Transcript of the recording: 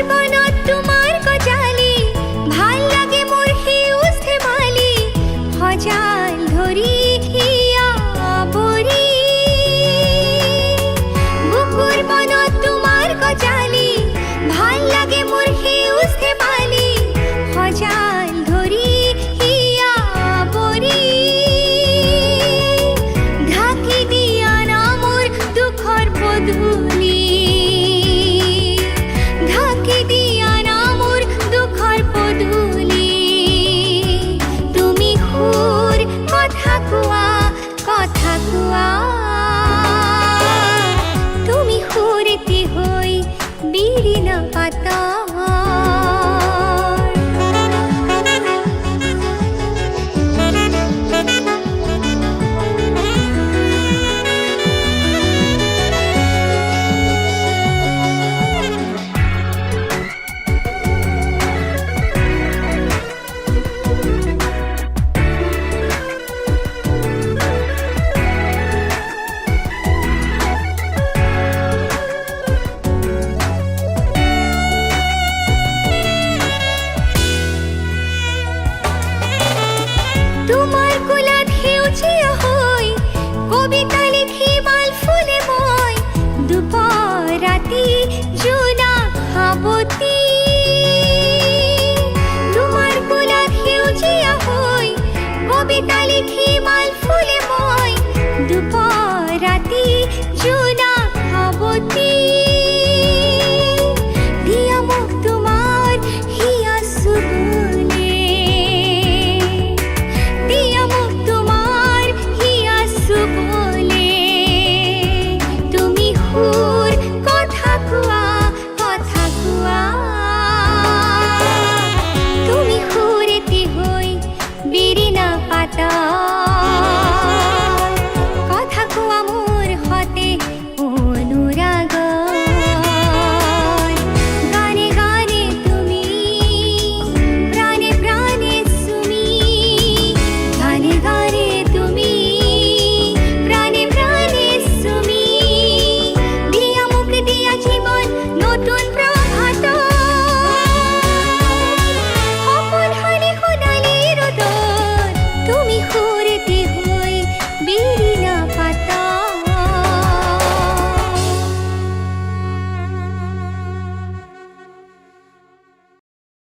বনত তোমার গজালি, ভাল লাগে মোর হিউজ ধেমালি, হজাল ধরি হিয়া বরি। বুকুর বনত তোমার গজালি, ভাল লাগে মোর হিউজ ধেমালি, হজাল ধরি হিয়া বরি। ঢাকি দিয়া না মোর দুখর পধুলি, ঢাকি দিয়া না মোর দুখর পধুলি। তুমি হুর কথা কুয়া, কথা কুয়া, তুমি হুরতি হই বিড়ি না পাতা। তোমার কুলাত হেউচিয়া হই, কবিতা লিখি মাল ফুলে মই, দুপুর রাতি জুনা খাবতি।